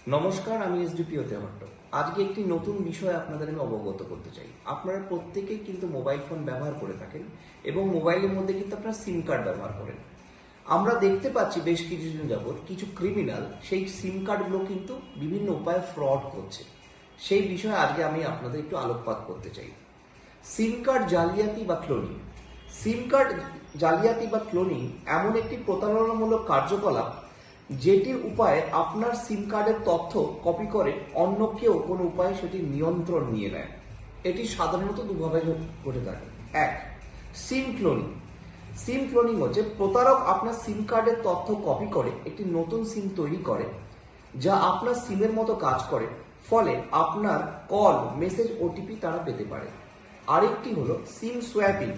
নমস্কার, আমি এসডিপি হট্ট। আজকে একটি নতুন বিষয় আপনাদের আমি অবগত করতে চাই। আপনারা প্রত্যেকেই কিন্তু মোবাইল ফোন ব্যবহার করে থাকেন এবং মোবাইলের মধ্যে কিন্তু আপনারা সিম কার্ড ব্যবহার করেন। আমরা দেখতে পাচ্ছি বেশ কিছুদিন যাবৎ কিছু ক্রিমিনাল সেই সিম কার্ডগুলো কিন্তু বিভিন্ন উপায়ে ফ্রড করছে। সেই বিষয়ে আজকে আমি আপনাদের একটু আলোকপাত করতে চাই। সিম কার্ড জালিয়াতি বা ক্লোনিং। সিম কার্ড জালিয়াতি বা ক্লোনিং এমন একটি প্রতারণামূলক কার্যকলাপ যেটির উপায়ে আপনার সিম কার্ডের তথ্য কপি করে অন্য কেউ কোনো উপায়ে সেটি নিয়ন্ত্রণ নিয়ে নেয়। এটি সাধারণত দুভাবে ঘটে থাকে। এক, সিম ক্লোনিং। সিম ক্লোনিং হচ্ছে প্রতারক আপনার সিম কার্ডের তথ্য কপি করে একটি নতুন সিম তৈরি করে, যা আপনার সিমের মতো কাজ করে, ফলে আপনার কল, মেসেজ, ওটিপি তারা পেতে পারে। আরেকটি হলো সিম সোয়াপিং।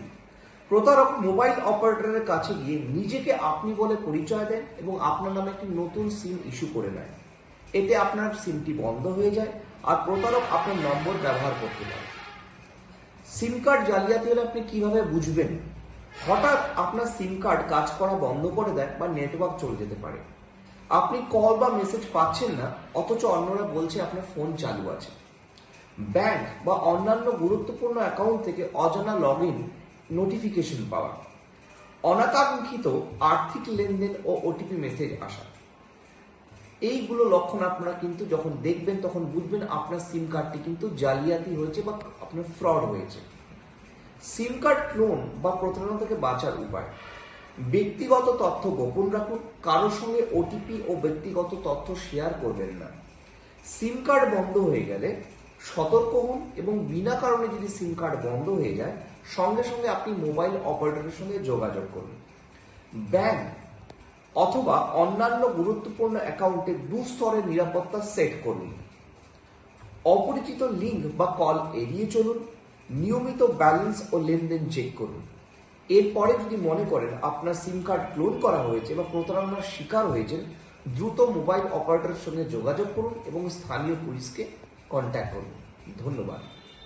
প্রতারক মোবাইল অপারেটরের কাছে গিয়ে নিজেকে আপনি বলে পরিচয় দেন এবং আপনার নামে একটি নতুন সিম ইস্যু করে নেয়। এতে আপনার সিমটি বন্ধ হয়ে যায় আর প্রতারক আপনার নম্বর ব্যবহার করতে পারে। সিম কার্ড জালিয়াতি হলে আপনি কিভাবে বুঝবেন? হঠাৎ আপনার সিম কার্ড কাজ করা বন্ধ করে দেয় বা নেটওয়ার্ক চলে যেতে পারে। আপনি কল বা মেসেজ পাচ্ছেন না, অথচ অন্যরা বলছে আপনার ফোন চালু আছে। ব্যাংক বা অন্যান্য গুরুত্বপূর্ণ অ্যাকাউন্ট থেকে অজানা লগ ইন নোটিফিকেশন পাওয়া, অনাকাঙ্ক্ষিত আর্থিক লেনদেন ও ওটিপি মেসেজ আসা, এইগুলো লক্ষণ আপনারা কিন্তু যখন দেখবেন তখন বুঝবেন আপনার সিম কার্ডটি কিন্তু জালিয়াতি হয়েছে বা আপনার ফ্রড হয়েছে। সিম কার্ড ক্লোন বা প্রতারণা থেকে বাঁচার উপায়: ব্যক্তিগত তথ্য গোপন রাখুন, কারোর সঙ্গে ওটিপি ও ব্যক্তিগত তথ্য শেয়ার করবেন না। সিম কার্ড বন্ধ হয়ে গেলে সতর্ক হন এবং বিনা কারণে যদি সিম কার্ড বন্ধ হয়ে যায় সঙ্গে সঙ্গে আপনি মোবাইল অপারেটরের সঙ্গে যোগাযোগ করুন। ব্যাংক অথবা অন্যান্য গুরুত্বপূর্ণ অ্যাকাউন্টে দুস্তরের নিরাপত্তা সেট করুন। অপরিচিত লিঙ্ক বা কল এড়িয়ে চলুন। নিয়মিত ব্যালেন্স ও লেনদেন চেক করুন। এরপরে যদি মনে করেন আপনার সিম কার্ড ক্লোন করা হয়েছে বা প্রতারণার শিকার হয়েছেন, দ্রুত মোবাইল অপারেটরের সঙ্গে যোগাযোগ করুন এবং স্থানীয় পুলিশকে কন্ট্যাক্ট করুন। ধন্যবাদ।